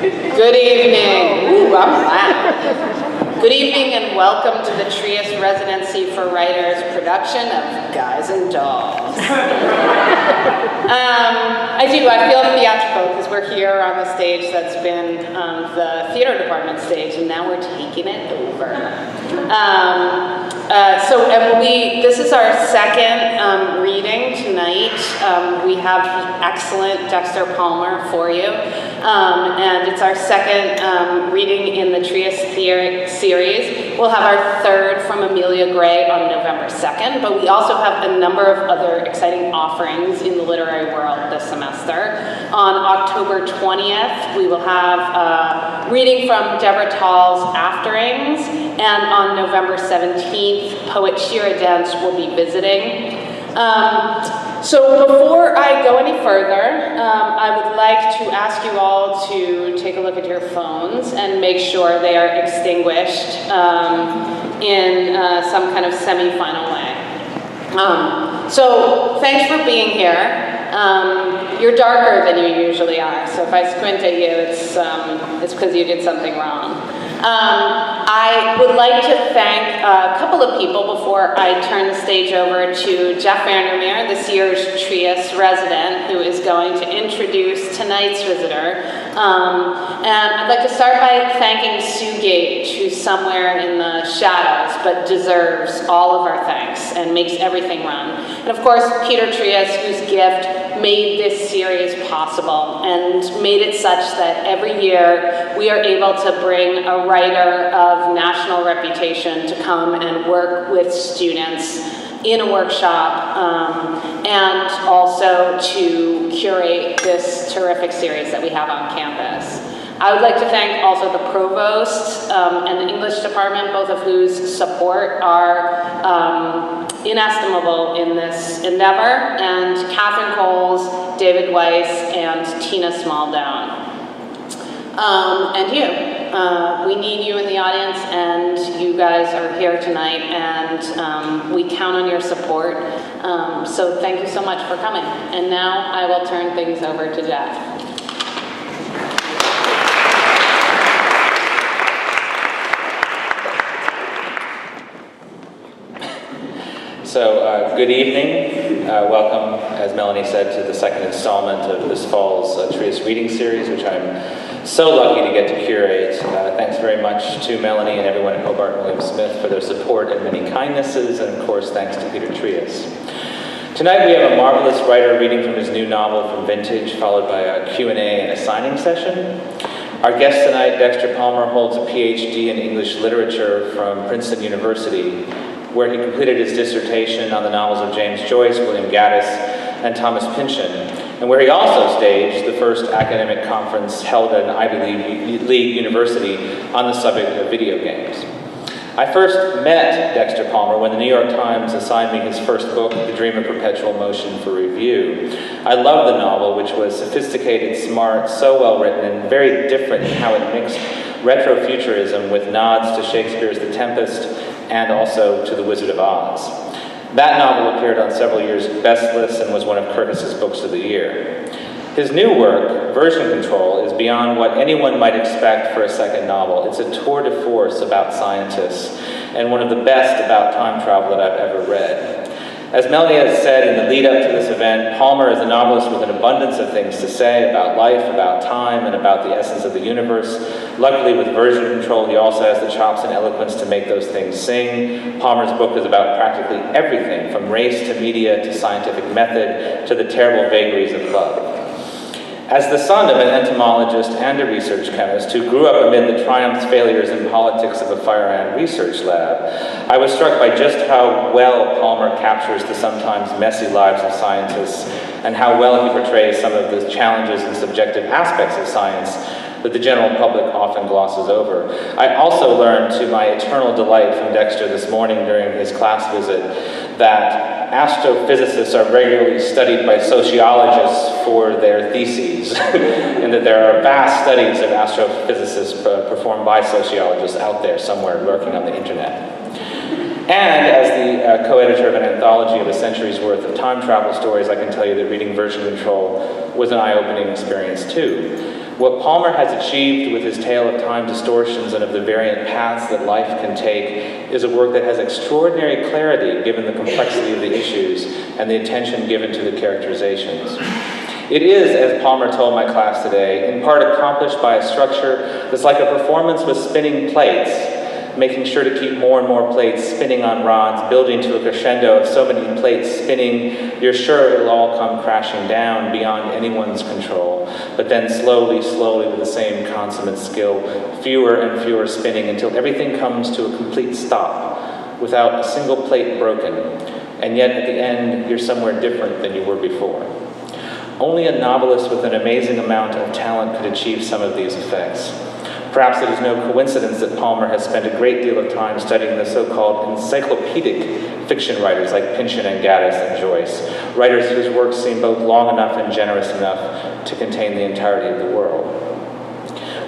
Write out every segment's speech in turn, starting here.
Good evening. Ooh, I'm loud. Good evening and welcome to the Trias Residency for Writers production of Guys and Dolls. I feel theatrical because we're here on the stage that's been the theater department stage, and now we're taking it over. This is our second reading tonight. We have the excellent Dexter Palmer for you, and it's our second reading in the Trias series. We'll have our third from Amelia Gray on November 2nd, but we also have a number of other exciting offerings in the literary world this semester. On October 20th, we will have a reading from Deborah Tall's Afterings, and on November 17th, poet Shira Dent will be visiting. So before I go any further, I would like to ask you all to take a look at your phones and make sure they are extinguished in some kind of semi-final way. So thanks for being here. You're darker than you usually are, so if I squint at you, it's because you did something wrong. I would like to thank a couple of people before I turn the stage over to Jeff Vandermeer, this year's Trias resident, who is going to introduce tonight's visitor. And I'd like to start by thanking Sue Gage, who's somewhere in the shadows, but deserves all of our thanks and makes everything run. And of course, Peter Trias, whose gift made this series possible and made it such that every year we are able to bring a writer of national reputation to come and work with students in a workshop and also to curate this terrific series that we have on campus. I would like to thank also the provost and the English department, both of whose support are inestimable in this endeavor, and Catherine Coles, David Weiss, and Tina Smalldown. And you. We need you in the audience, and you guys are here tonight, and we count on your support. So thank you so much for coming. And now I will turn things over to Jeff. So, good evening. Welcome, as Melanie said, to the second installment of this fall's Trias Reading series, which I'm so lucky to get to curate. Thanks very much to Melanie and everyone at Hobart and William Smith for their support and many kindnesses, and of course, thanks to Peter Trias. Tonight we have a marvelous writer reading from his new novel from Vintage, followed by a Q&A and a signing session. Our guest tonight, Dexter Palmer, holds a PhD in English literature from Princeton University, where he completed his dissertation on the novels of James Joyce, William Gaddis, and Thomas Pynchon, and where he also staged the first academic conference held at an Ivy League university on the subject of video games. I first met Dexter Palmer when the New York Times assigned me his first book, The Dream of Perpetual Motion, for review. I loved the novel, which was sophisticated, smart, so well written, and very different in how it mixed retrofuturism with nods to Shakespeare's The Tempest and also to The Wizard of Oz. That novel appeared on several years' best lists and was one of Kirkus's books of the year. His new work, Version Control, is beyond what anyone might expect for a second novel. It's a tour de force about scientists, and one of the best about time travel that I've ever read. As Melanie has said in the lead-up to this event, Palmer is a novelist with an abundance of things to say about life, about time, and about the essence of the universe. Luckily, with Version Control, he also has the chops and eloquence to make those things sing. Palmer's book is about practically everything, from race to media to scientific method to the terrible vagaries of love. As the son of an entomologist and a research chemist who grew up amid the triumphs, failures, and politics of a fire ant research lab, I was struck by just how well Palmer captures the sometimes messy lives of scientists and how well he portrays some of the challenges and subjective aspects of science that the general public often glosses over. I also learned, to my eternal delight from Dexter this morning during his class visit, that astrophysicists are regularly studied by sociologists for their theses, and that there are vast studies of astrophysicists performed by sociologists out there somewhere lurking on the internet. And as the co-editor of an anthology of a century's worth of time travel stories, I can tell you that reading Version Control was an eye-opening experience too. What Palmer has achieved with his tale of time distortions and of the variant paths that life can take is a work that has extraordinary clarity given the complexity of the issues and the attention given to the characterizations. It is, as Palmer told my class today, in part accomplished by a structure that's like a performance with spinning plates, making sure to keep more and more plates spinning on rods, building to a crescendo of so many plates spinning, you're sure it'll all come crashing down beyond anyone's control. But then slowly, slowly, with the same consummate skill, fewer and fewer spinning until everything comes to a complete stop, without a single plate broken. And yet, at the end, you're somewhere different than you were before. Only a novelist with an amazing amount of talent could achieve some of these effects. Perhaps it is no coincidence that Palmer has spent a great deal of time studying the so-called encyclopedic fiction writers like Pynchon and Gaddis and Joyce, writers whose works seem both long enough and generous enough to contain the entirety of the world.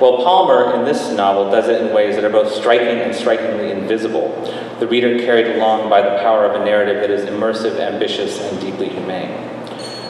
Well, Palmer, in this novel, does it in ways that are both striking and strikingly invisible, the reader carried along by the power of a narrative that is immersive, ambitious, and deeply humane.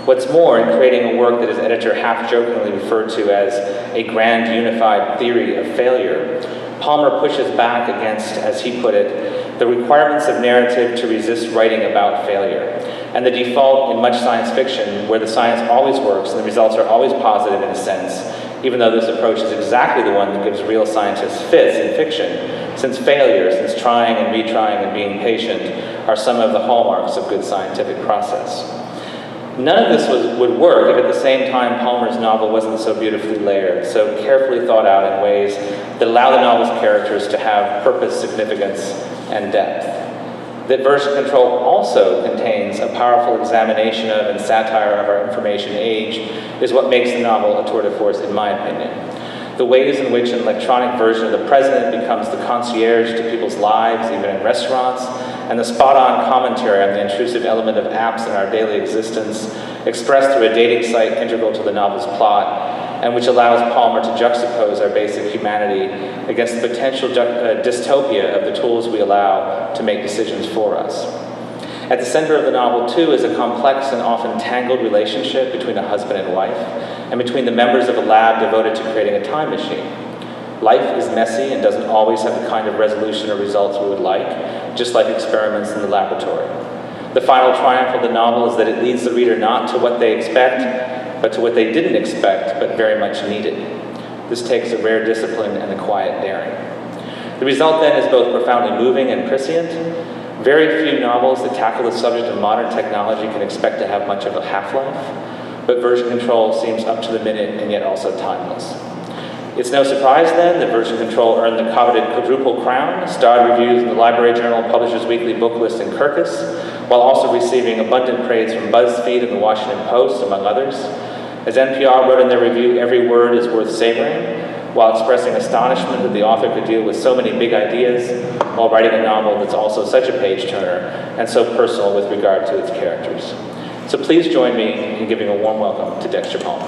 What's more, in creating a work that his editor half-jokingly referred to as a grand unified theory of failure, Palmer pushes back against, as he put it, the requirements of narrative to resist writing about failure, and the default in much science fiction, where the science always works and the results are always positive in a sense, even though this approach is exactly the one that gives real scientists fits in fiction, since failure, since trying and retrying and being patient, are some of the hallmarks of good scientific process. None of this would work if at the same time Palmer's novel wasn't so beautifully layered, so carefully thought out in ways that allow the novel's characters to have purpose, significance, and depth. That Version Control also contains a powerful examination of and satire of our information age is what makes the novel a tour de force, in my opinion. The ways in which an electronic version of the president becomes the concierge to people's lives, even in restaurants, and the spot-on commentary on the intrusive element of apps in our daily existence, expressed through a dating site integral to the novel's plot, and which allows Palmer to juxtapose our basic humanity against the potential dystopia of the tools we allow to make decisions for us. At the center of the novel, too, is a complex and often tangled relationship between a husband and wife, and between the members of a lab devoted to creating a time machine. Life is messy and doesn't always have the kind of resolution or results we would like, just like experiments in the laboratory. The final triumph of the novel is that it leads the reader not to what they expect, but to what they didn't expect, but very much needed. This takes a rare discipline and a quiet daring. The result, then, is both profoundly moving and prescient. Very few novels that tackle the subject of modern technology can expect to have much of a half-life, but Version Control seems up to the minute and yet also timeless. It's no surprise, then, that Version Control earned the coveted quadruple crown, starred reviews in the Library Journal Publishers Weekly book list in Kirkus, while also receiving abundant praise from BuzzFeed and the Washington Post, among others. As NPR wrote in their review, every word is worth savoring, while expressing astonishment that the author could deal with so many big ideas while writing a novel that's also such a page-turner and so personal with regard to its characters. So please join me in giving a warm welcome to Dexter Palmer.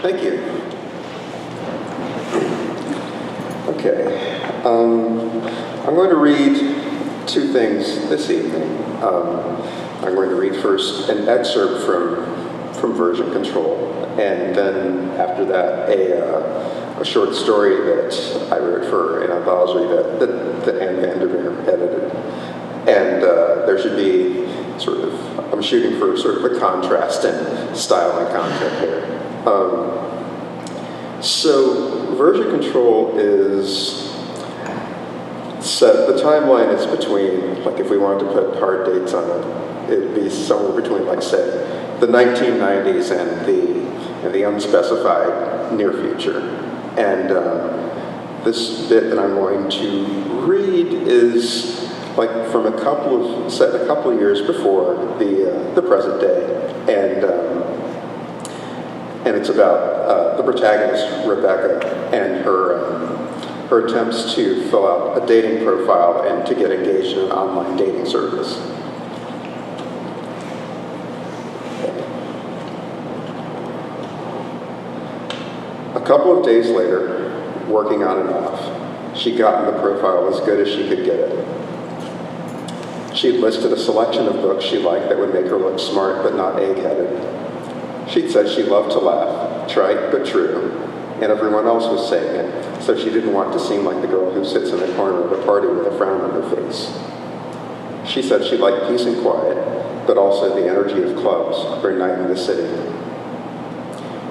Thank you. Okay. I'm going to read two things this evening. I'm going to read first an excerpt from Version Control, and then after that a short story that I wrote for an anthology that Anne Vandermeer edited. And there should be I'm shooting for sort of a contrast in style and content here. So Version Control is set, the timeline is between, like if we wanted to put hard dates on it, it'd be somewhere between, like, say, the 1990s and the unspecified near future. And this bit that I'm going to read is like from set a couple of years before the present day, and it's about the protagonist Rebecca and her attempts to fill out a dating profile and to get engaged in an online dating service. A A couple of days later, working on and off, she'd gotten the profile as good as she could get it. She'd listed a selection of books she liked that would make her look smart but not egg-headed. She'd said she loved to laugh, trite but true, and everyone else was saying it, so she didn't want to seem like the girl who sits in the corner of a party with a frown on her face. She said she liked peace and quiet, but also the energy of clubs or night in the city.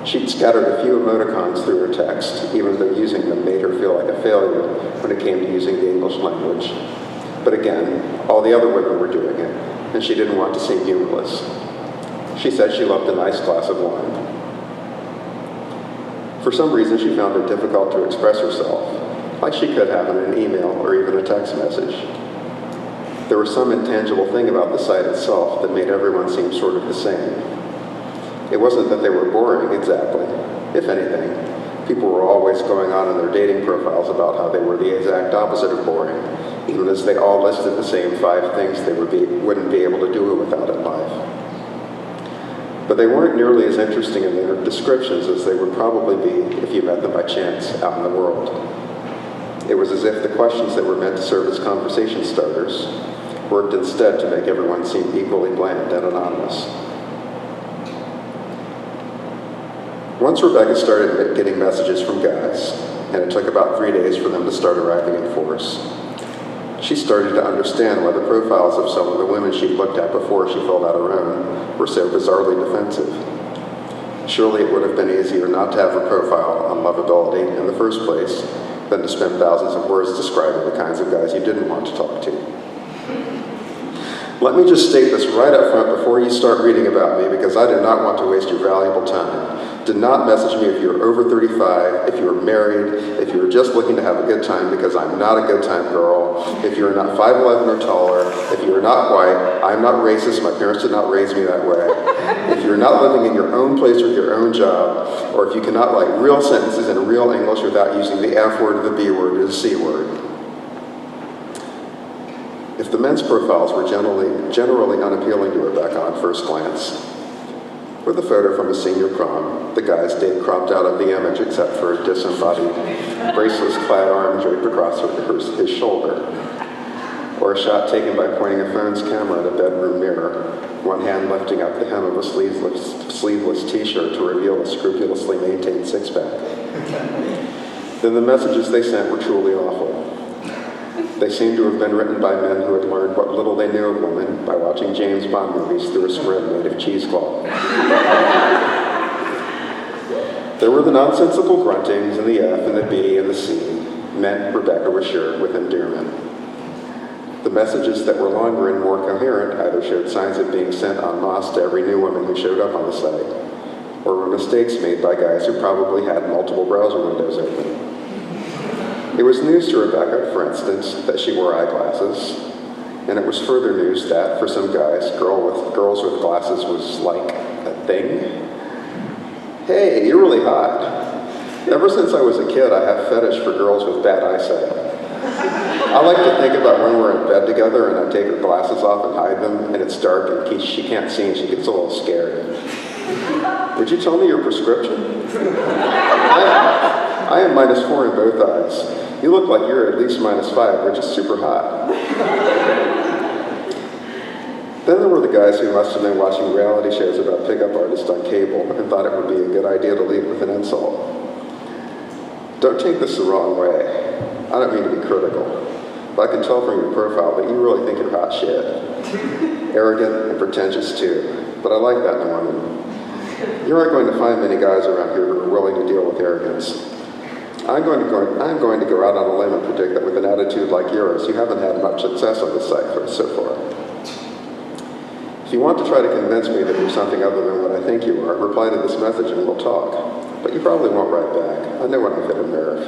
She'd scattered a few emoticons through her text, even though using them made her feel like a failure when it came to using the English language. But again, all the other women were doing it, and she didn't want to seem humorless. She said she loved a nice glass of wine. For some reason, she found it difficult to express herself, like she could have in an email or even a text message. There was some intangible thing about the site itself that made everyone seem sort of the same. It wasn't that they were boring, exactly. If anything, people were always going on in their dating profiles about how they were the exact opposite of boring, even as they all listed the same 5 things they wouldn't be able to do without in life. But they weren't nearly as interesting in their descriptions as they would probably be if you met them by chance out in the world. It was as if the questions that were meant to serve as conversation starters worked instead to make everyone seem equally bland and anonymous. Once Rebecca started getting messages from guys, and it took about 3 days for them to start arriving in force, she started to understand why the profiles of some of the women she'd looked at before she filled out her own were so bizarrely defensive. Surely it would have been easier not to have a profile on lovability in the first place than to spend thousands of words describing the kinds of guys you didn't want to talk to. Let me just state this right up front before you start reading about me, because I do not want to waste your valuable time. Do not message me if you're over 35, if you're married, if you're just looking to have a good time, because I'm not a good time girl. If you're not 5'11" or taller, if you're not white, I'm not racist, my parents did not raise me that way. If you're not living in your own place with your own job, or if you cannot write real sentences in real English without using the F word or the B word or the C word. If the men's profiles were generally unappealing to Rebecca on first glance, with a photo from a senior prom, the guy's date cropped out of the image except for a disembodied, bracelets-clad arm draped across his shoulder, or a shot taken by pointing a phone's camera at a bedroom mirror, one hand lifting up the hem of a sleeveless t-shirt to reveal a scrupulously maintained six-pack. Then the messages they sent were truly awful. They seemed to have been written by men who had learned what little they knew of women by watching James Bond movies through a screen made of cheesecloth. There were the nonsensical gruntings and the F and the B and the C, meant, Rebecca was sure, with endearment. The messages that were longer and more coherent either showed signs of being sent en masse to every new woman who showed up on the site, or were mistakes made by guys who probably had multiple browser windows open. It was news to Rebecca, for instance, that she wore eyeglasses, and it was further news that, for some guys, girls with glasses was like a thing. Hey, you're really hot. Ever since I was a kid, I have fetish for girls with bad eyesight. I like to think about when we're in bed together and I take her glasses off and hide them, and it's dark and she can't see and she gets a little scared. Would you tell me your prescription? I am -4 in both eyes. You look like you're at least -5, which is super hot. Then there were the guys who must have been watching reality shows about pickup artists on cable and thought it would be a good idea to lead with an insult. Don't take this the wrong way. I don't mean to be critical, but I can tell from your profile that you really think you're hot shit. Arrogant and pretentious too, but I like that in a woman. You aren't going to find many guys around here who are willing to deal with arrogance. I'm going to go out on a limb and predict that with an attitude like yours, you haven't had much success on this site so far. If you want to try to convince me that you're something other than what I think you are, reply to this message and we'll talk. But you probably won't write back. I know when I've hit a nerve.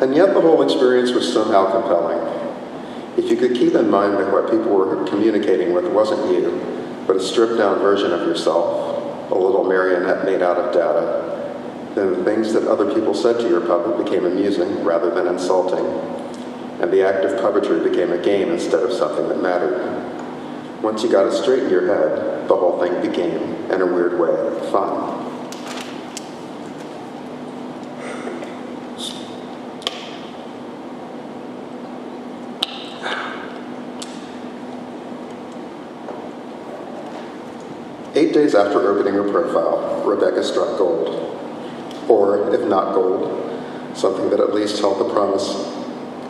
And yet the whole experience was somehow compelling. If you could keep in mind that what people were communicating with wasn't you, but a stripped-down version of yourself, a little marionette made out of data, then the things that other people said to your puppet became amusing rather than insulting, and the act of puppetry became a game instead of something that mattered. Once you got it straight in your head, the whole thing became, in a weird way, fun. days after opening her profile, Rebecca struck gold. Or, if not gold, something that at least held the promise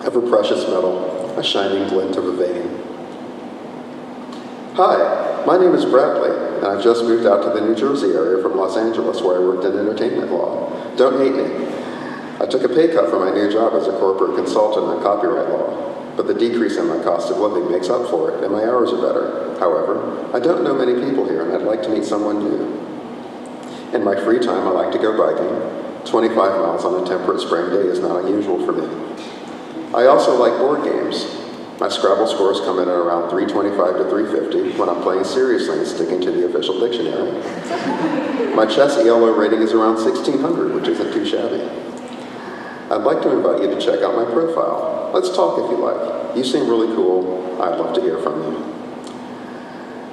of a precious metal, a shining glint of a vein. Hi, my name is Bradley, and I've just moved out to the New Jersey area from Los Angeles, where I worked in entertainment law. Don't hate me. I took a pay cut for my new job as a corporate consultant in copyright law, but the decrease in my cost of living makes up for it, and my hours are better. However, I don't know many people here, and I'd like to meet someone new. In my free time, I like to go biking. 25 miles on a temperate spring day is not unusual for me. I also like board games. My Scrabble scores come in at around 325 to 350 when I'm playing seriously and sticking to the official dictionary. My chess ELO rating is around 1600, which isn't too shabby. I'd like to invite you to check out my profile. Let's talk if you like. You seem really cool. I'd love to hear from you.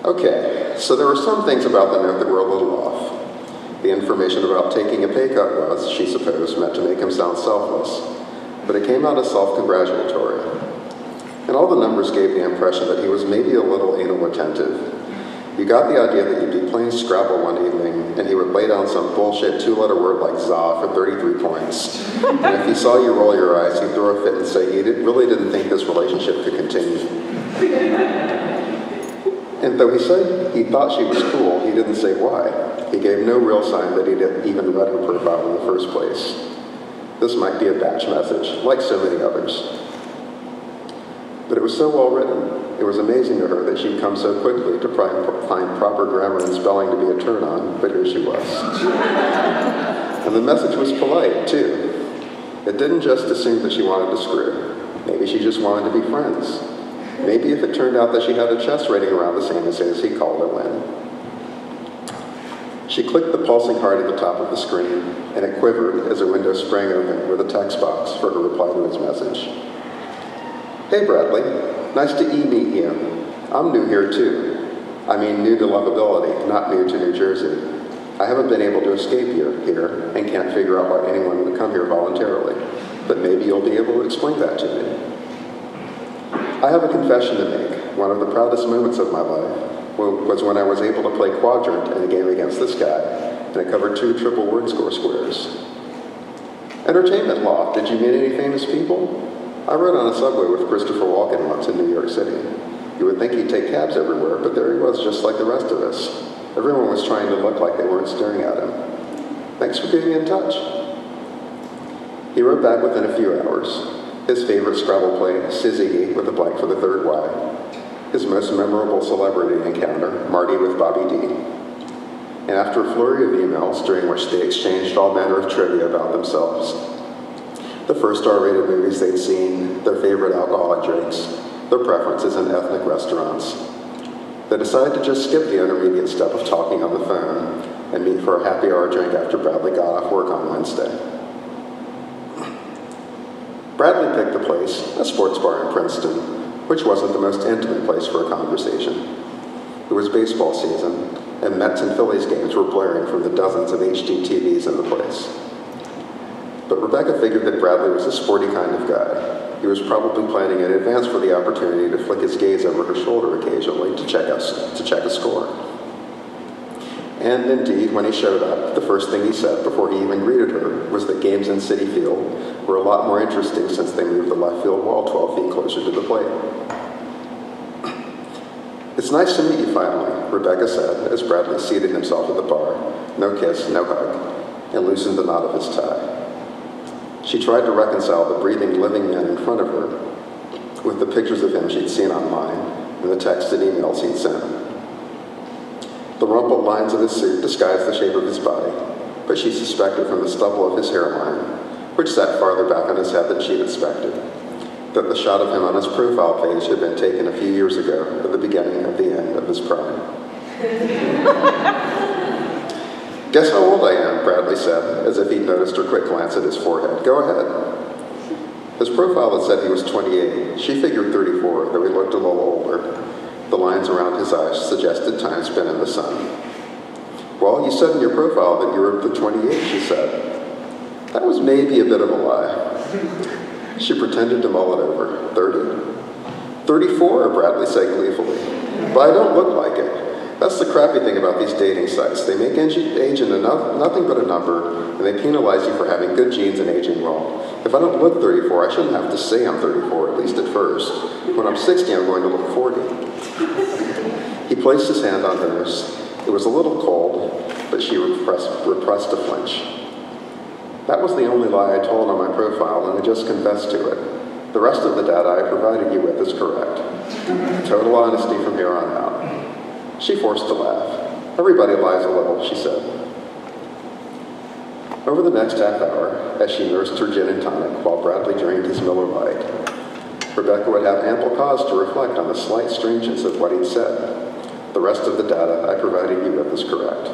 Okay, so there were some things about the note that were a little off. The information about taking a pay cut was, she supposed, meant to make him sound selfless, but it came out as self-congratulatory. And all the numbers gave the impression that he was maybe a little anal attentive. You got the idea that you'd be playing Scrabble one evening, and he would lay down some bullshit two-letter word like za for 33 points. And if he saw you roll your eyes, he'd throw a fit and say he really didn't think this relationship could continue. And though he said he thought she was cool, he didn't say why. He gave no real sign that he'd even read her profile in the first place. This might be a batch message, like so many others. But it was so well written. It was amazing to her that she'd come so quickly to find proper grammar and spelling to be a turn-on, but here she was. And the message was polite, too. It didn't just assume that she wanted to screw. Maybe she just wanted to be friends. Maybe if it turned out that she had a chess rating around the same as his, he called her win. She clicked the pulsing heart at the top of the screen, and it quivered as a window sprang open with a text box for her reply to his message. Hey Bradley, nice to meet you. I'm new here too. I mean new to lovability, not new to New Jersey. I haven't been able to escape here and can't figure out why anyone would come here voluntarily, but maybe you'll be able to explain that to me. I have a confession to make. One of the proudest moments of my life was when I was able to play Quadrant in a game against this guy, and it covered 2 triple word score squares. Entertainment law, did you meet any famous people? I rode on a subway with Christopher Walken once in New York City. You would think he'd take cabs everywhere, but there he was, just like the rest of us. Everyone was trying to look like they weren't staring at him. Thanks for getting in touch. He wrote back within a few hours. His favorite Scrabble play, Sizzy with a blank for the third Y. His most memorable celebrity encounter, Marty with Bobby D. And after a flurry of emails during which they exchanged all manner of trivia about themselves, the first R-rated movies they'd seen, their favorite alcoholic drinks, their preferences in ethnic restaurants, they decided to just skip the intermediate step of talking on the phone and meet for a happy hour drink after Bradley got off work on Wednesday. Bradley picked the place, a sports bar in Princeton, which wasn't the most intimate place for a conversation. It was baseball season, and Mets and Phillies games were blaring from the dozens of HD TVs in the place. But Rebecca figured that Bradley was a sporty kind of guy. He was probably planning in advance for the opportunity to flick his gaze over her shoulder occasionally to check a score. And indeed, when he showed up, the first thing he said before he even greeted her was that games in Citi Field were a lot more interesting since they moved the left field wall 12 feet closer to the plate. It's nice to meet you finally, Rebecca said as Bradley seated himself at the bar. No kiss, no hug, and loosened the knot of his tie. She tried to reconcile the breathing, living man in front of her with the pictures of him she'd seen online and the texts and emails he'd sent. The rumpled lines of his suit disguised the shape of his body, but she suspected from the stubble of his hairline, which sat farther back on his head than she'd expected, that the shot of him on his profile page had been taken a few years ago at the beginning of the end of his prime. Guess how old I am, Bradley said, as if he'd noticed her quick glance at his forehead. Go ahead. His profile had said he was 28. She figured 34, though he looked a little older. The lines around his eyes suggested time spent in the sun. Well, you said in your profile that you were the 28, she said. That was maybe a bit of a lie. She pretended to mull it over. 30? 34, Bradley said gleefully. But I don't look like it. That's the crappy thing about these dating sites. They make age into nothing but a number, and they penalize you for having good genes and aging well. If I don't look 34, I shouldn't have to say I'm 34, at least at first. When I'm 60, I'm going to look 40. He placed his hand on hers. It was a little cold, but she repressed a flinch. That was the only lie I told on my profile, and I just confessed to it. The rest of the data I provided you with is correct. Total honesty from here on out. She forced a laugh. Everybody lies a little, she said. Over the next half hour, as she nursed her gin and tonic while Bradley drank his Miller Lite, Rebecca would have ample cause to reflect on the slight strangeness of what he'd said. The rest of the data I provided you with is correct.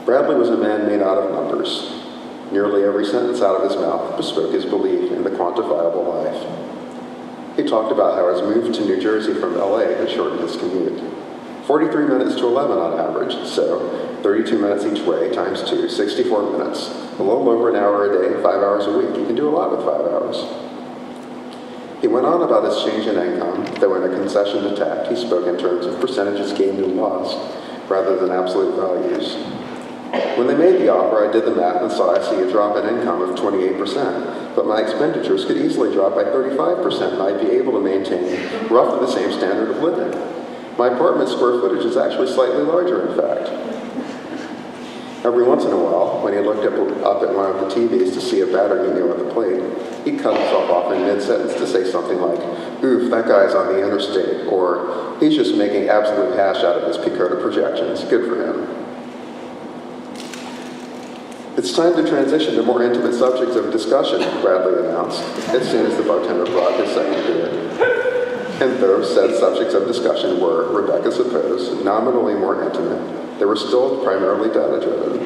Bradley was a man made out of numbers. Nearly every sentence out of his mouth bespoke his belief in the quantifiable life. He talked about how his move to New Jersey from LA had shortened his commute. 43 minutes to 11 on average, so 32 minutes each way times 2, 64 minutes. A little over an hour a day, 5 hours a week. You can do a lot with 5 hours. He went on about his change in income, though in a concession to tact, he spoke in terms of percentages gained and lost, rather than absolute values. When they made the offer, I did the math and saw I see a drop in income of 28%, but my expenditures could easily drop by 35%, and I'd be able to maintain roughly the same standard of living. My apartment square footage is actually slightly larger, in fact. Every once in a while, when he looked up at one of the TVs to see a batter he knew at the plate, he'd cut himself off in mid-sentence to say something like, "Oof, that guy's on the interstate," or "He's just making absolute hash out of his Picoda projections. Good for him." "It's time to transition to more intimate subjects of discussion," Bradley announced, as soon as the bartender brought his second beer. And though said subjects of discussion were, Rebecca supposed, nominally more intimate, they were still primarily data-driven.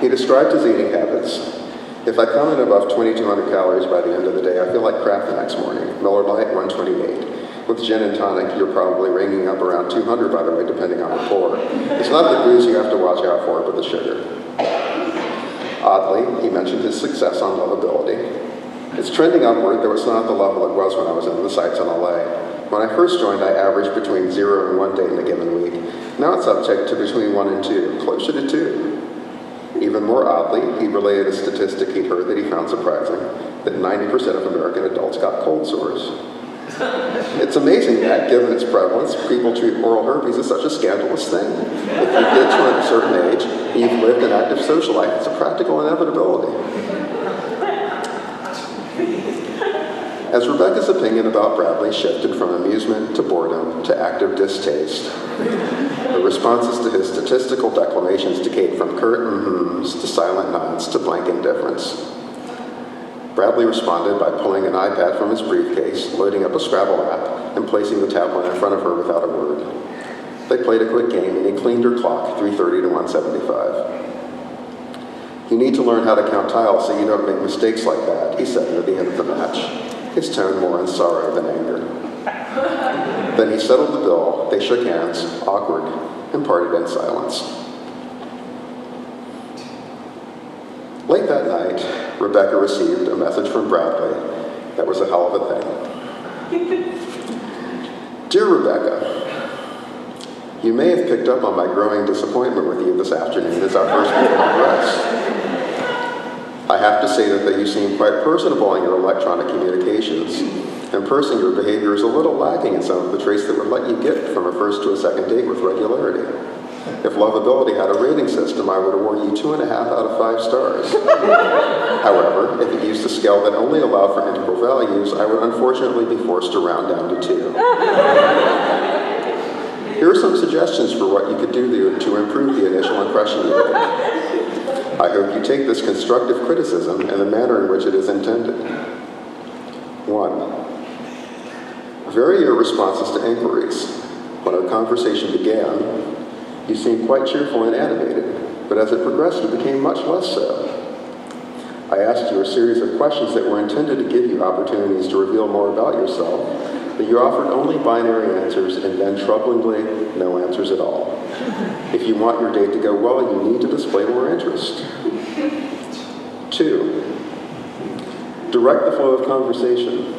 He described his eating habits. "If I come in above 2,200 calories by the end of the day, I feel like crap the next morning. Miller Lite, 128. With gin and tonic, you're probably ringing up around 200, by the way, depending on the pour. It's not the booze you have to watch out for, but the sugar." Oddly, he mentioned his success on Lovability. "It's trending upward, though it's not at the level it was when I was in the sites in LA. When I first joined, I averaged between 0 and 1 date in a given week. Now it's uptick to between 1 and 2, closer to 2. Even more oddly, he related a statistic he'd heard that he found surprising, that 90% of American adults got cold sores. "It's amazing that, given its prevalence, people treat oral herpes as such a scandalous thing. If you get to a certain age and you've lived an active social life, it's a practical inevitability." As Rebecca's opinion about Bradley shifted from amusement to boredom to active distaste, the responses to his statistical declamations decayed from curt mm-hms to silent nods to blank indifference. Bradley responded by pulling an iPad from his briefcase, loading up a Scrabble app, and placing the tablet in front of her without a word. They played a quick game, and he cleaned her clock, 3:30 to 1:75. "You need to learn how to count tiles so you don't make mistakes like that," he said near the end of the match, his tone more in sorrow than anger. Then he settled the bill, they shook hands, awkward, and parted in silence. Late that night, Rebecca received a message from Bradley that was a hell of a thing. "Dear Rebecca, you may have picked up on my growing disappointment with you this afternoon as our first meeting on rest. I have to say that you seem quite personable in your electronic communications. In person, your behavior is a little lacking in some of the traits that would let you get from a first to a second date with regularity. If Lovability had a rating system, I would award you 2.5 out of 5 stars. However, if it used a scale that only allowed for integral values, I would unfortunately be forced to round down to 2. Here are some suggestions for what you could do to improve the initial impression you make. I hope you take this constructive criticism in the manner in which it is intended. 1. Vary your responses to inquiries. When our conversation began, you seemed quite cheerful and animated, but as it progressed, you became much less so. I asked you a series of questions that were intended to give you opportunities to reveal more about yourself, but you offered only binary answers and then, troublingly, no answers at all. If you want your date to go well, you need to display more interest. 2. Direct the flow of conversation.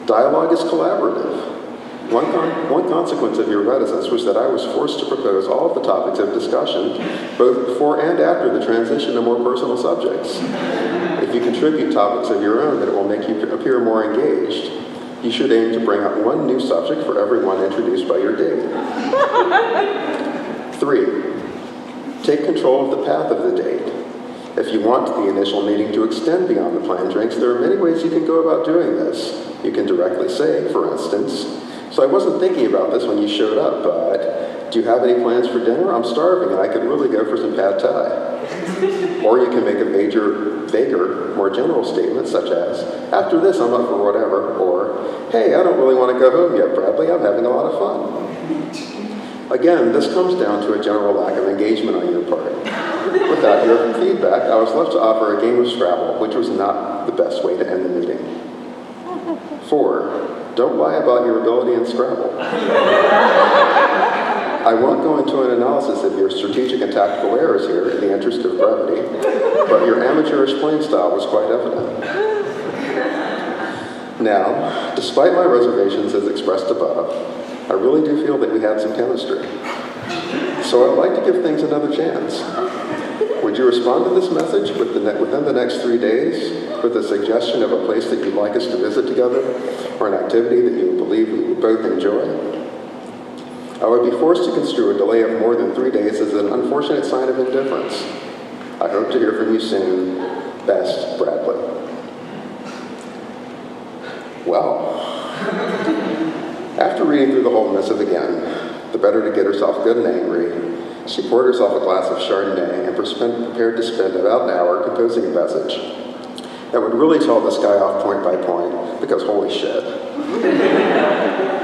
Dialogue is collaborative. One consequence of your reticence was that I was forced to propose all of the topics of discussion, both before and after the transition to more personal subjects. If you contribute topics of your own that will make you appear more engaged, you should aim to bring up one new subject for every one introduced by your date. 3, take control of the path of the date. If you want the initial meeting to extend beyond the planned drinks, there are many ways you can go about doing this. You can directly say, for instance, "So I wasn't thinking about this when you showed up, but do you have any plans for dinner? I'm starving and I could really go for some pad thai." Or you can make a vaguer, more general statement such as, "After this, I'm up for whatever," or, "Hey, I don't really want to go home yet, Bradley. I'm having a lot of fun." Again, this comes down to a general lack of engagement on your part. Without your feedback, I was left to offer a game of Scrabble, which was not the best way to end the meeting. 4, don't lie about your ability in Scrabble. I won't go into an analysis of your strategic and tactical errors here in the interest of brevity, but your amateurish playing style was quite evident. Now, despite my reservations as expressed above, I really do feel that we had some chemistry. So I'd like to give things another chance. Would you respond to this message within the next 3 days with a suggestion of a place that you'd like us to visit together, or an activity that you believe we would both enjoy? I would be forced to construe a delay of more than 3 days as an unfortunate sign of indifference. I hope to hear from you soon. Best, Bradley. Well, after reading through the whole missive again, the better to get herself good and angry, she poured herself a glass of Chardonnay and prepared to spend about an hour composing a message that would really tell this guy off point by point, because holy shit.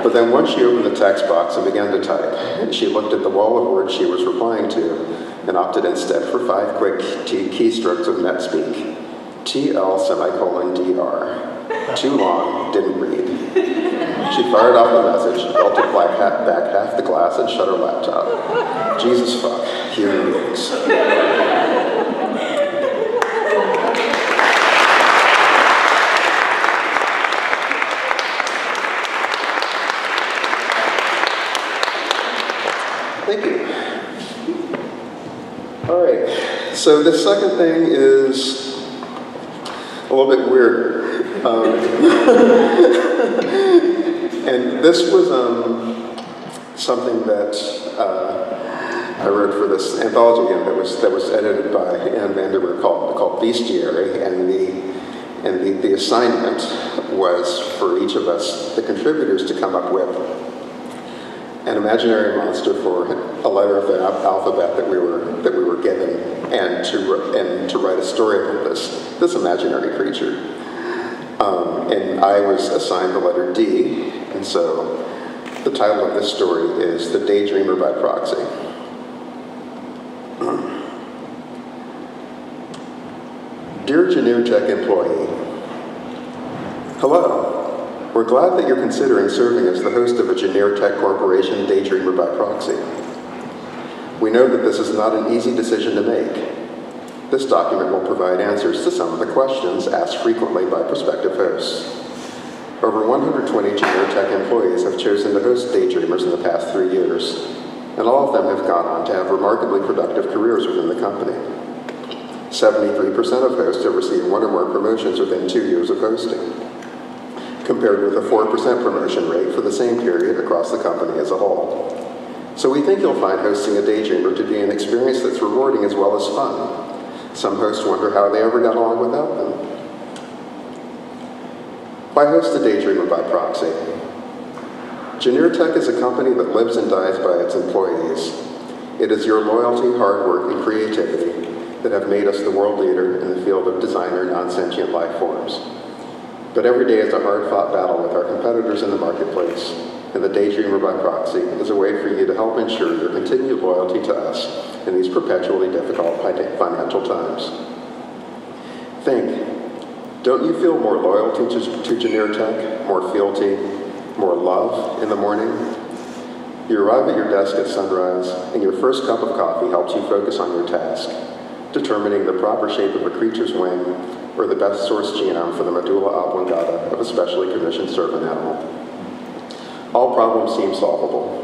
But then once she opened the text box and began to type, she looked at the wall of words she was replying to and opted instead for 5 quick keystrokes of NetSpeak. TL::DR. Too long, didn't read. She fired off the message, belted back half the glass, and shut her laptop. Jesus fuck, human beings. Thank you. All right, so the second thing is a little bit weirder. And this was something that I wrote for this anthology again that was edited by Anne Vandermeer called Bestiary, and the assignment was for each of us, the contributors, to come up with an imaginary monster for a letter of the alphabet that we were given, and to write a story about this imaginary creature. And I was assigned the letter D, and so the title of this story is The Daydreamer by Proxy. Dear Genirtech employee, hello. We're glad that you're considering serving as the host of a Genirtech Corporation Daydreamer by Proxy. We know that this is not an easy decision to make. This document will provide answers to some of the questions asked frequently by prospective hosts. Over 120 Genirtech employees have chosen to host Daydreamers in the past 3 years, and all of them have gone on to have remarkably productive careers within the company. 73% of hosts have received 1 or more promotions within 2 years of hosting, compared with a 4% promotion rate for the same period across the company as a whole. So we think you'll find hosting a Daydreamer to be an experience that's rewarding as well as fun. Some hosts wonder how they ever got along without them. Why host a Daydreamer by Proxy? Genirtech is a company that lives and dies by its employees. It is your loyalty, hard work, and creativity that have made us the world leader in the field of designer non-sentient life forms. But every day is a hard-fought battle with our competitors in the marketplace, and the Daydreamer by Proxy is a way for you to help ensure your continued loyalty to us in these perpetually difficult financial times. Think, don't you feel more loyalty to Genirtech, more fealty, more love in the morning? You arrive at your desk at sunrise, and your first cup of coffee helps you focus on your task, determining the proper shape of a creature's wing or the best source genome for the medulla oblongata of a specially commissioned servant animal. All problems seem solvable.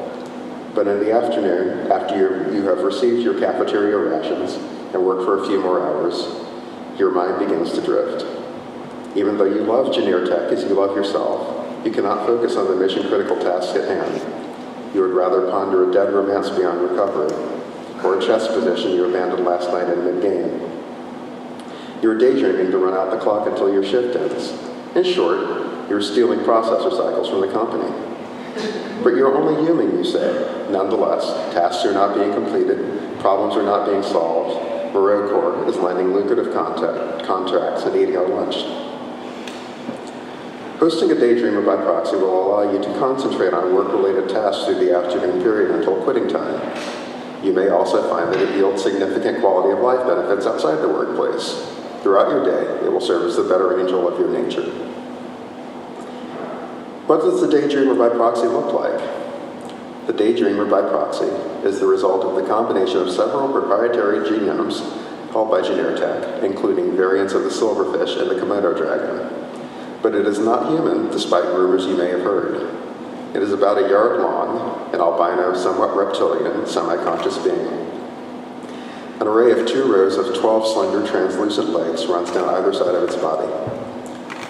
But in the afternoon, after you have received your cafeteria rations and worked for a few more hours, your mind begins to drift. Even though you love Junior Tech as you love yourself, you cannot focus on the mission-critical task at hand. You would rather ponder a dead romance beyond recovery, or a chess position you abandoned last night in mid-game. You're daydreaming to run out the clock until your shift ends. In short, you're stealing processor cycles from the company. But you're only human, you say. Nonetheless, tasks are not being completed, problems are not being solved, Corps is landing lucrative contracts and eating out lunch. Hosting a daydreamer by proxy will allow you to concentrate on work-related tasks through the afternoon period until quitting time. You may also find that it yields significant quality of life benefits outside the workplace. Throughout your day, it will serve as the better angel of your nature. What does the daydreamer by proxy look like? The daydreamer by proxy is the result of the combination of several proprietary genomes held by Genertech, including variants of the silverfish and the Komodo dragon. But it is not human, despite rumors you may have heard. It is about a yard long, an albino, somewhat reptilian, semi-conscious being. An array of 2 rows of 12 slender, translucent legs runs down either side of its body.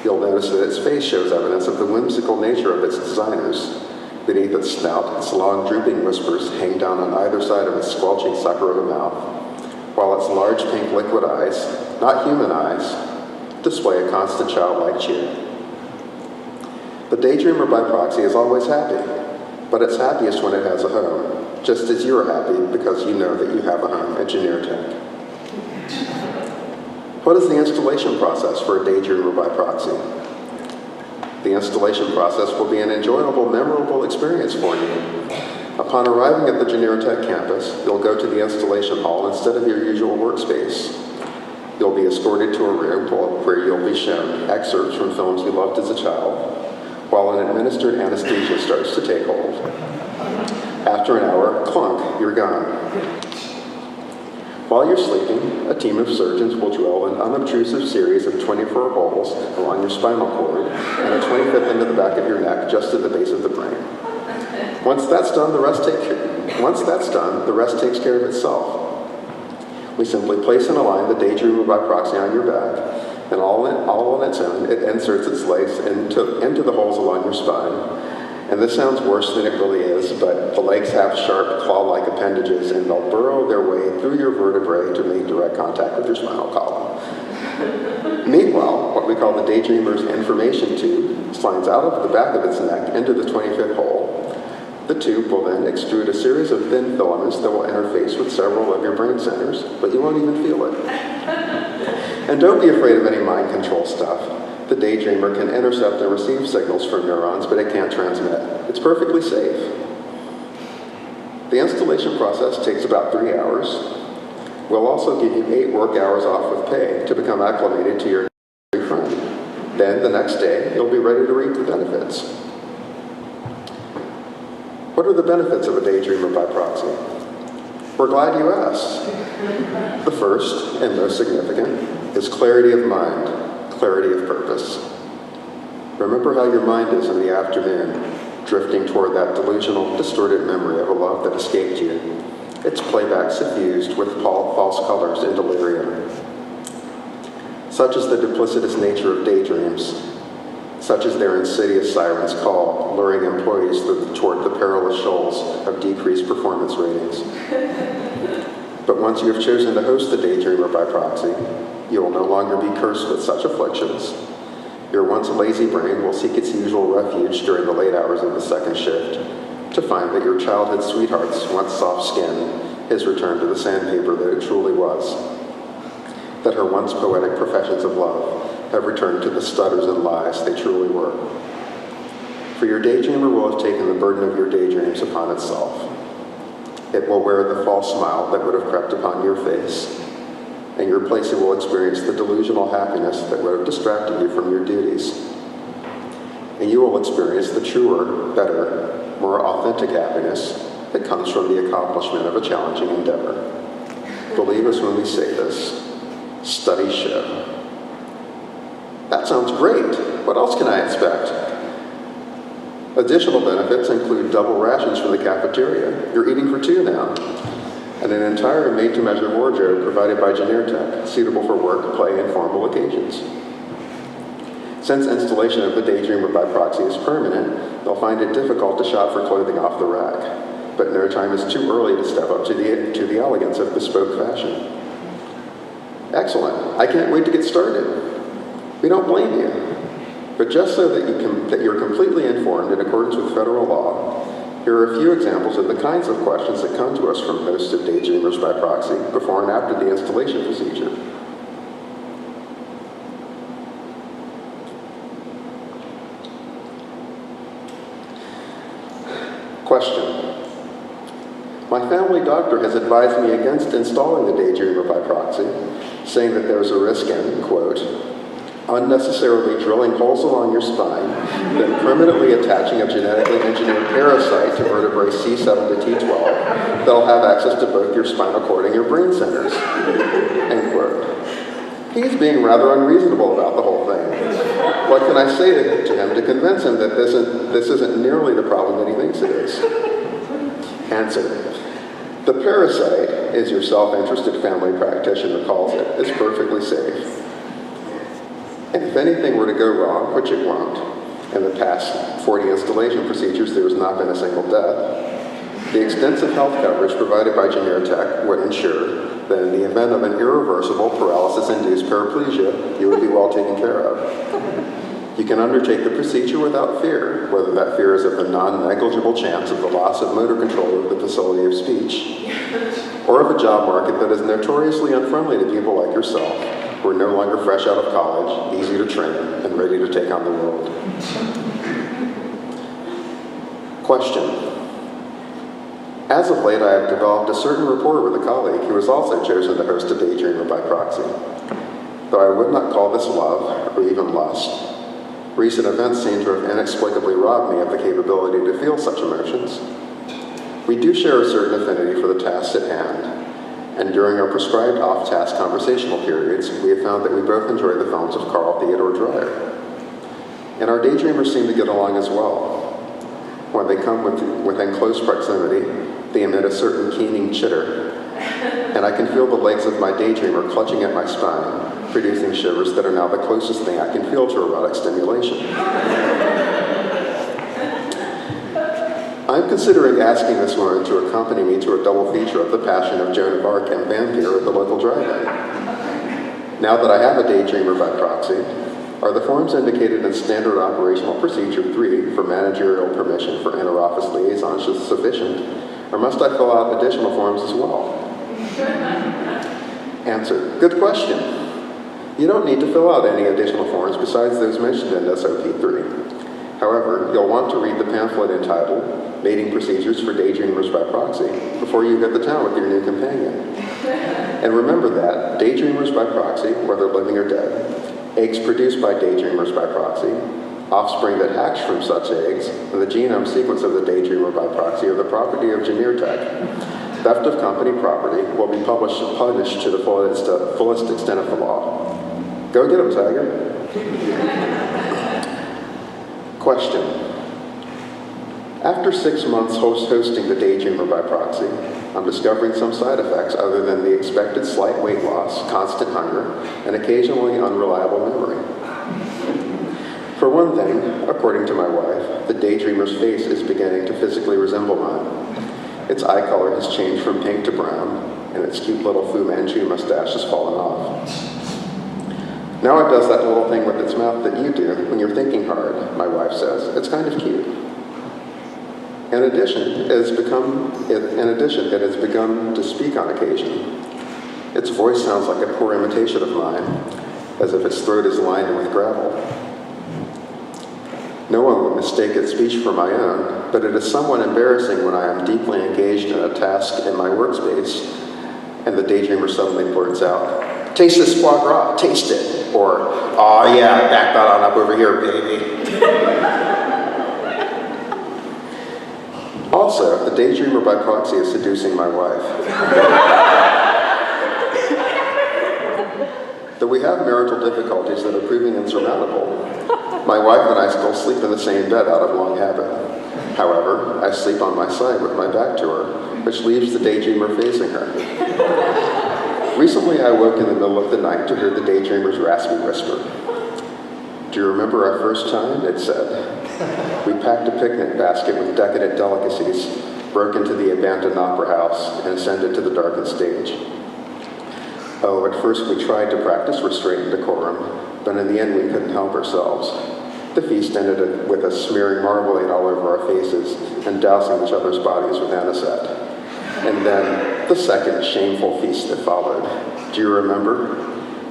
You'll notice that its face shows evidence of the whimsical nature of its designers. Beneath its snout, its long, drooping whiskers hang down on either side of its squelching sucker of a mouth, while its large pink liquid eyes, not human eyes, display a constant childlike cheer. The daydreamer by proxy is always happy, but it's happiest when it has a home, just as you're happy because you know that you have a home at Genertech. What is the installation process for a daydreamer by proxy? The installation process will be an enjoyable, memorable experience for you. Upon arriving at the Genertech campus, you'll go to the installation hall instead of your usual workspace. You'll be escorted to a room where you'll be shown excerpts from films you loved as a child, while an administered anesthesia starts to take hold. After an hour, clunk, you're gone. While you're sleeping, a team of surgeons will drill an unobtrusive series of 24 holes along your spinal cord and a 25th into the back of your neck, just at the base of the brain. Once that's done, the rest takes care of itself. We simply place in a line the daydreamer by proxy on your back, and all on its own, it inserts its legs into the holes along your spine. And this sounds worse than it really is, but the legs have sharp claw-like appendages, and they'll burrow their way through your vertebrae to make direct contact with your spinal column. Meanwhile, what we call the daydreamer's information tube slides out of the back of its neck into the 25th hole. The tube will then extrude a series of thin filaments that will interface with several of your brain centers, but you won't even feel it. And don't be afraid of any mind control stuff. The daydreamer can intercept and receive signals from neurons, but it can't transmit. It's perfectly safe. The installation process takes about 3 hours. We'll also give you 8 work hours off with pay to become acclimated to your new friend. Then, the next day, you'll be ready to reap the benefits. What are the benefits of a daydreamer by proxy? We're glad you asked. The first, and most significant, is clarity of mind, clarity of purpose. Remember how your mind is in the afternoon, drifting toward that delusional, distorted memory of a love that escaped you. Its playback suffused with false colors and delirium. Such is the duplicitous nature of daydreams. Such is their insidious siren's call, luring employees toward the perilous shoals of decreased performance ratings. But once you have chosen to host the daydreamer by proxy, you will no longer be cursed with such afflictions. Your once lazy brain will seek its usual refuge during the late hours of the second shift, to find that your childhood sweetheart's once soft skin has returned to the sandpaper that it truly was, that her once poetic professions of love have returned to the stutters and lies they truly were. For your daydreamer will have taken the burden of your daydreams upon itself. It will wear the false smile that would have crept upon your face. In your place, it will experience the delusional happiness that would have distracted you from your duties. And you will experience the truer, better, more authentic happiness that comes from the accomplishment of a challenging endeavor. Believe us when we say this. Studies show. That sounds great. What else can I expect? Additional benefits include double rations from the cafeteria. You're eating for two now. And an entire made-to-measure wardrobe provided by Tech, suitable for work, play, and formal occasions. Since installation of the Daydreamer by proxy is permanent, they'll find it difficult to shop for clothing off the rack. But no time is too early to step up to the elegance of bespoke fashion. Excellent. I can't wait to get started. We don't blame you. But just so that you're completely informed in accordance with federal law, here are a few examples of the kinds of questions that come to us from hosts of Daydreamers by proxy before and after the installation procedure. Question. My family doctor has advised me against installing the Daydreamer by proxy, saying that there's a risk in, quote, unnecessarily drilling holes along your spine, then permanently attaching a genetically engineered parasite to vertebrae C7 to T12 that'll have access to both your spinal cord and your brain centers, end quote. He's being rather unreasonable about the whole thing. What can I say to him to convince him that this isn't nearly the problem that he thinks it is? Answer. The parasite, as your self-interested family practitioner calls it, is perfectly safe. And if anything were to go wrong, which it won't, in the past 40 installation procedures there has not been a single death, the extensive health coverage provided by Tech would ensure that in the event of an irreversible paralysis-induced paraplegia, you would be well taken care of. You can undertake the procedure without fear, whether that fear is of the non-negligible chance of the loss of motor control over the facility of speech, or of a job market that is notoriously unfriendly to people like yourself, who are no longer fresh out of college, easy to train, and ready to take on the world. Question. As of late, I have developed a certain rapport with a colleague who has also chosen to host a Daydreamer by proxy. Though I would not call this love, or even lust. Recent events seem to have inexplicably robbed me of the capability to feel such emotions. We do share a certain affinity for the tasks at hand, and during our prescribed off-task conversational periods, we have found that we both enjoy the films of Carl Theodor Dreyer. And our daydreamers seem to get along as well. When they come within close proximity, they emit a certain keening chitter, and I can feel the legs of my daydreamer clutching at my spine, producing shivers that are now the closest thing I can feel to erotic stimulation. I'm considering asking this woman to accompany me to a double feature of The Passion of Joan of Arc and Vampire at the local drive-in. Now that I have a Daydreamer by proxy, are the forms indicated in Standard Operational Procedure 3 for managerial permission for inter-office liaisons sufficient, or must I fill out additional forms as well? Answer. Good question. You don't need to fill out any additional forms besides those mentioned in SOP 3. However, you'll want to read the pamphlet entitled Mating Procedures for Daydreamers by Proxy before you hit the town with your new companion. And remember that Daydreamers by Proxy, whether living or dead, eggs produced by Daydreamers by Proxy, offspring that hatch from such eggs, and the genome sequence of the Daydreamer by Proxy are the property of Tech. Theft of company property will be punished to the fullest extent of the law. Go get 'em, Tiger. Question. After 6 months hosting the Daydreamer by proxy, I'm discovering some side effects other than the expected slight weight loss, constant hunger, and occasionally unreliable memory. For one thing, according to my wife, the Daydreamer's face is beginning to physically resemble mine. Its eye color has changed from pink to brown, and its cute little Fu Manchu mustache has fallen off. Now it does that little thing with its mouth that you do when you're thinking hard, my wife says. It's kind of cute. In addition, it has begun to speak on occasion. Its voice sounds like a poor imitation of mine, as if its throat is lined with gravel. No one would mistake its speech for my own, but it is somewhat embarrassing when I am deeply engaged in a task in my workspace, and the Daydreamer suddenly blurts out, "Taste this foie gras, taste it." Or, "Aw, yeah, back that on up over here, baby." Also, the Daydreamer by proxy is seducing my wife. Though we have marital difficulties that are proving insurmountable, My wife and I still sleep in the same bed out of long habit. However, I sleep on my side with my back to her, which leaves the daydreamer facing her. Recently, I woke in the middle of the night to hear the daydreamer's raspy whisper. "Do you remember our first time?" it said. "We packed a picnic basket with decadent delicacies, broke into the abandoned opera house, and ascended to the darkened stage. Oh, at first we tried to practice restraint and decorum, but in the end we couldn't help ourselves. The feast ended with us smearing marmalade all over our faces and dousing each other's bodies with anisette. And then the second shameful feast that followed. Do you remember?"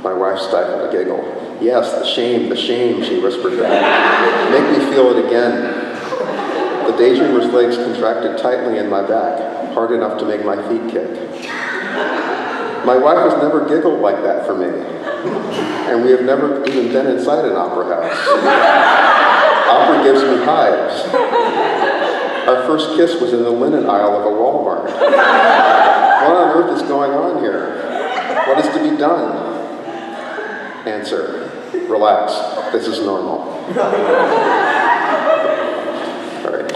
My wife stifled a giggle. "Yes, the shame, she whispered back. "Make me feel it again." The daydreamer's legs contracted tightly in my back, hard enough to make my feet kick. My wife has never giggled like that for me, and we have never even been inside an opera house. Opera gives me hives. Our first kiss was in the linen aisle of a Walmart. What on earth is going on here? What is to be done? Answer: relax, this is normal. All right.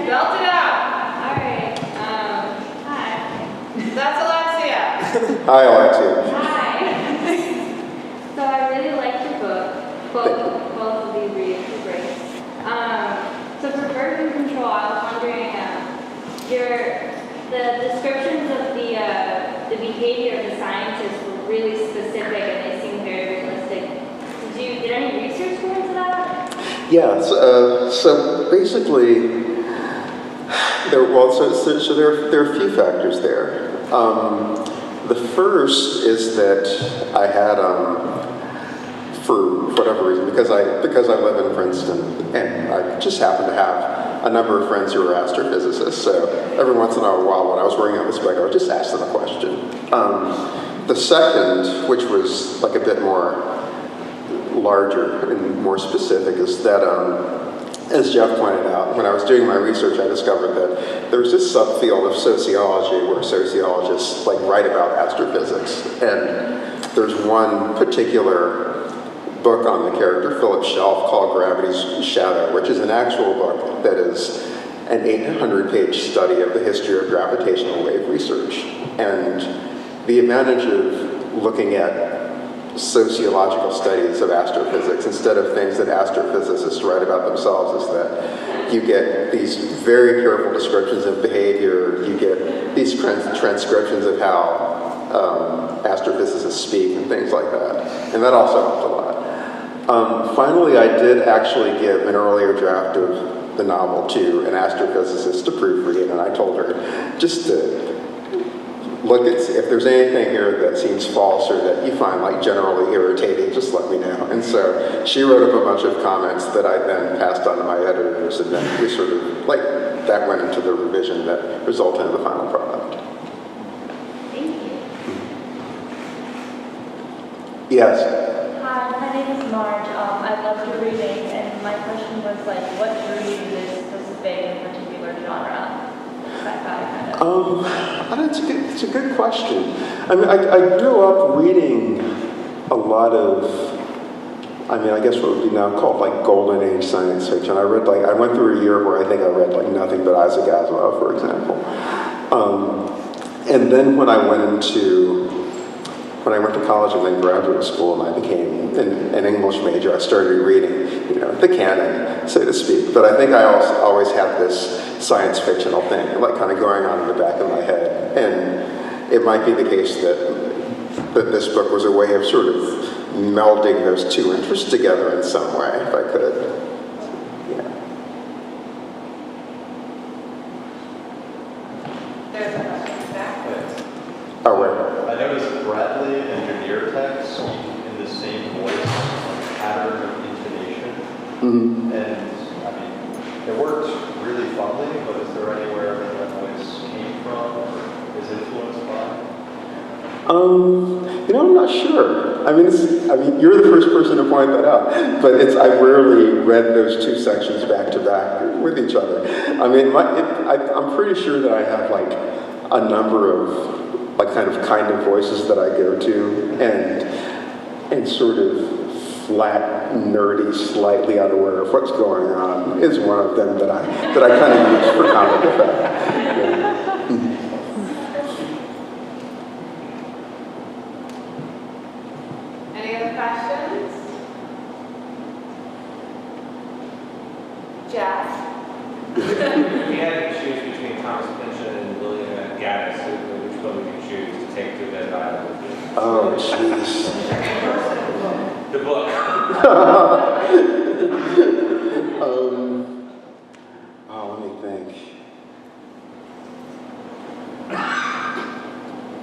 Belt it out. All right. Hi. That's Alexia. Hi, Alexia. Hi. So I really liked your book. Both of these readings were great. So for version control, I was wondering, the descriptions of the behavior of the scientists were really specific and they seemed very realistic. Did any research go into that? Yeah, so basically, there are a few factors there. The first is that I had, for whatever reason, because I live in Princeton, and I just happen to have a number of friends who are astrophysicists, so every once in a while when I was working on this book, I would just ask them a question. The second, which was like a bit more larger and more specific, is that, as Jeff pointed out, when I was doing my research, I discovered that there's this subfield of sociology where sociologists write about astrophysics, and there's one particular book on the character, Philip Shelf, called Gravity's Shadow, which is an actual book that is an 800-page study of the history of gravitational wave research. And the advantage of looking at sociological studies of astrophysics instead of things that astrophysicists write about themselves is that you get these very careful descriptions of behavior, you get these transcriptions of how astrophysicists speak and things like that, and that also helped a lot. Finally, I did actually give an earlier draft of the novel to an astrophysicist to proofread, and I told her just to look at, if there's anything here that seems false or that you find generally irritating, just let me know. And so she wrote up a bunch of comments that I then passed on to my editors, and then we sort of, that went into the revision that resulted in the final product. Thank you. Yes? Hi, my name is Marge. I loved your reading, and my question was what drew you to this specific and particular genre? It's a good question. I mean, I grew up reading a lot of, I guess what would be now called golden age science fiction. I read I went through a year where I think I read nothing but Isaac Asimov, for example. And then when I went to college and then graduate school and I became an English major, I started reading, the canon, so to speak. But I think I also always had this science fictional thing, kind of going on in the back of my head. And it might be the case that this book was a way of sort of melding those two interests together in some way, if I could. Yeah. There's a question back. Oh, wait. I noticed Bradley and Junior text speak in the same voice, pattern of intonation. Mm-hmm. And, I mean, it worked really funnily, but is there anywhere that voice came from or is influenced by? I'm not sure. I mean, you're the first person to point that out, but I rarely read those two sections back to back with each other. I mean, I'm pretty sure that I have like a number of like kind of voices that I go to, and sort of flat, nerdy, slightly unaware of what's going on is one of them that I kind of use for comic effect. Yeah. Any other questions? Jeff? If you had to choose between Thomas Pynchon and William Gaddis, which one would you choose to take to a desert island with you? Oh, jeez. The book. Let me think.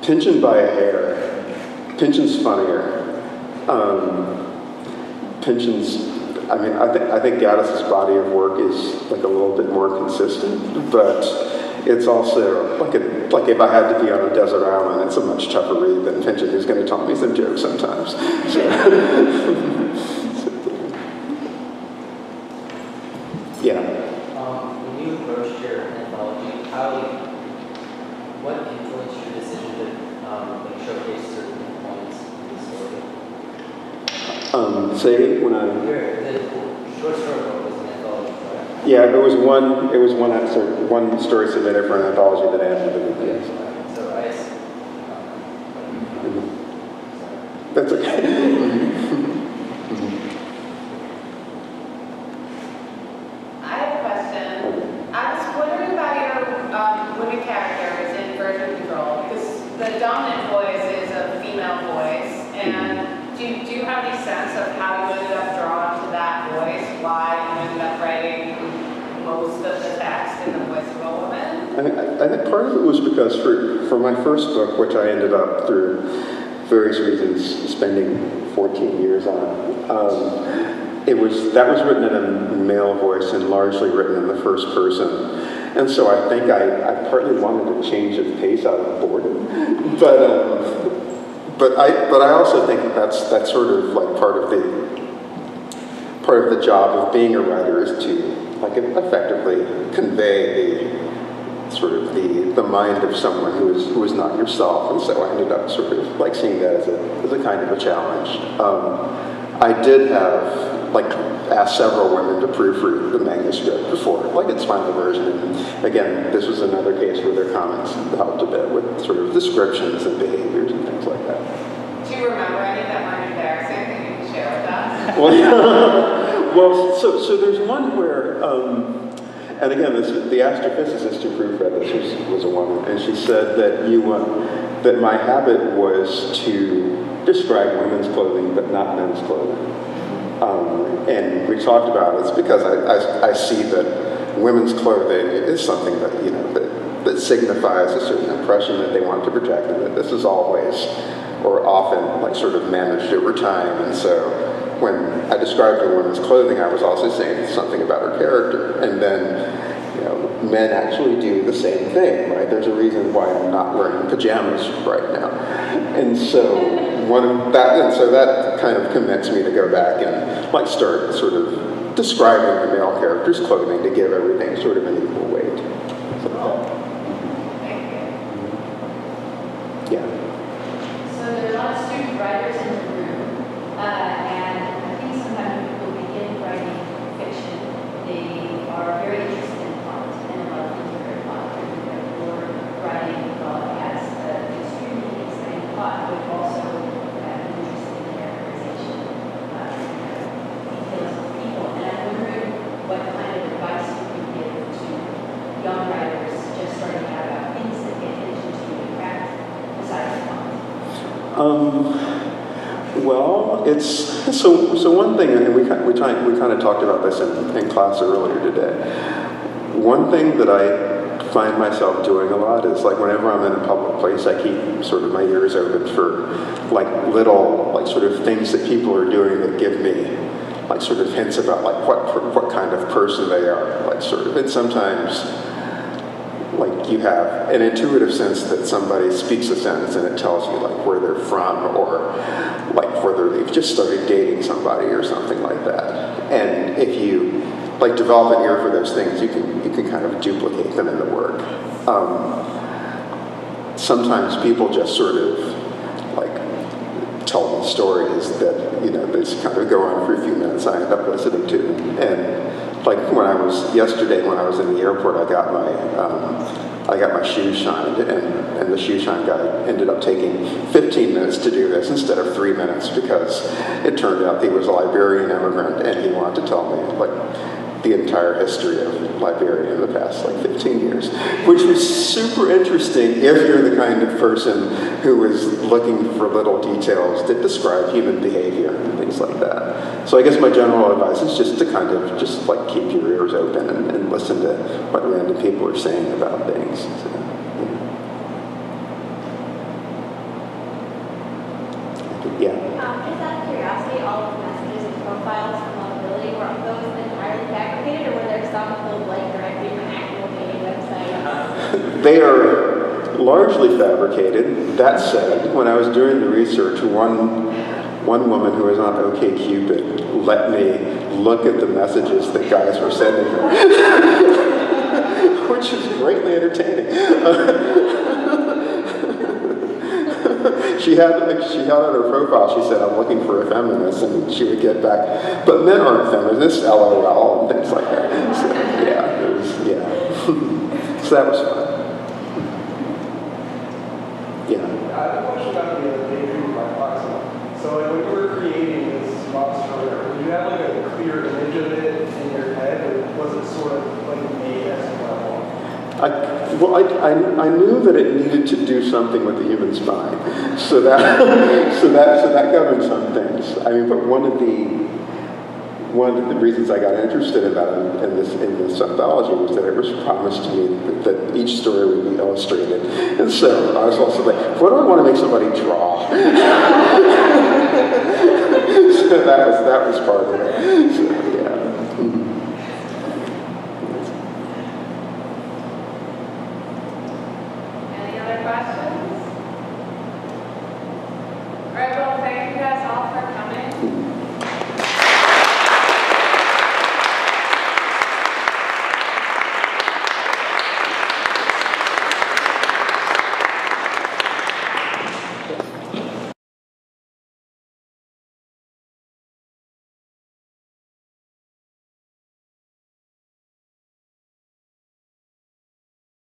Pynchon by a hair. Pynchon's funnier. I think Gaddis's body of work is like a little bit more consistent, but it's also like if I had to be on a desert island, it's a much tougher read than Pynchon, who's going to tell me some jokes sometimes. So. Yeah. When you approached your anthology, what influenced your decision to showcase certain points in the story? Say when The short story book was an anthology, right? Yeah, it was one episode, one story submitted for an anthology that I had to do. Yes. So I That's okay. I have a question. I was wondering about your women characters in Version Control, because the dominant voice is a female voice, and do you have any sense of how you ended up drawn to that voice, why you ended up writing most of the text in the voice of a woman? I think part of it was because for my first book, which I ended up through various reasons spending 14 years on, that was written in a male voice and largely written in the first person. And so I think I partly wanted a change of pace out of boredom. But I also think that's sort of like part of the job of being a writer is to like effectively convey the mind of someone who is not yourself. And so I ended up sort of like seeing that as a kind of a challenge. I did have asked several women to proofread the manuscript before, like its final version. And again, this was another case where their comments helped a bit with sort of descriptions and behaviors and things like that. Do you remember any that weren't embarrassing that you can share with us? Well, so there's one where, and again, the astrophysicist who proofread this was a woman, and she said that my habit was to describe women's clothing but not men's clothing. And we talked about it. It's because I see that women's clothing is something that signifies a certain impression that they want to project, and that this is always or often sort of managed over time. And so when I described a woman's clothing, I was also saying something about her character. And then men actually do the same thing, right? There's a reason why I'm not wearing pajamas right now. And so that kind of commits me to go back and start sort of describing the male character's clothing to give everything sort of an equal weight. Thank you. Yeah. So there are a lot of student writers in the room, and I think sometimes when people begin writing fiction, they are very interested in plot, and a lot of things are very plot-driven. But you're writing as an extremely exciting plot, but also an interesting characterization, details of people. And I'm wondering what kind of advice you can give to young writers just starting out about things that get attention to the craft besides plot. Well, it's so one thing, and we kind of talked about this in class earlier today. One thing that I find myself doing a lot is like whenever I'm in a public place, I keep sort of my ears open for like little like sort of things that people are doing that give me like sort of hints about like what kind of person they are. Like sort of, and sometimes like you have an intuitive sense that somebody speaks a sentence and it tells you like where they're from or like whether they've just started dating somebody or something like that. And if you like develop an ear for those things, you can kind of duplicate them in the work. Sometimes people just sort of like tell me stories that they just kind of go on for a few minutes. I end up listening to them. And like yesterday when I was in the airport, I got my shoes shined, and the shoe shine guy ended up taking 15 minutes to do this instead of 3 minutes because it turned out he was a Liberian immigrant and he wanted to tell me like the entire history of Liberia in the past like 15 years, which was super interesting if you're the kind of person who is looking for little details that describe human behavior and things like that. So I guess my general advice is just to kind of just like keep your ears open and listen to what random people are saying about things. So, yeah. Just out of curiosity, all of the messages and profiles from Lovability, were those entirely fabricated, or were there some pulled like directly from actual dating websites? They are largely fabricated. That said, when I was doing the research, one woman who was on OkCupid let me look at the messages that guys were sending her, which is greatly entertaining. She had on her profile, she said, "I'm looking for a feminist," and she would get back, "But men aren't feminists, LOL," and things like that. So, yeah, it was, yeah. So that was fun. Yeah. I have a question about the daydream by Fox. So like when you were creating this monster, did you have like a clear image of it in your head, or was it sort of like made as you went along? I knew that it needed to do something with the human spine, so that governed some things. I mean, but one of the reasons I got interested about it in this anthology was that it was promised to me that each story would be illustrated, and so I was also like, what do I want to make somebody draw? So that was part of it. So.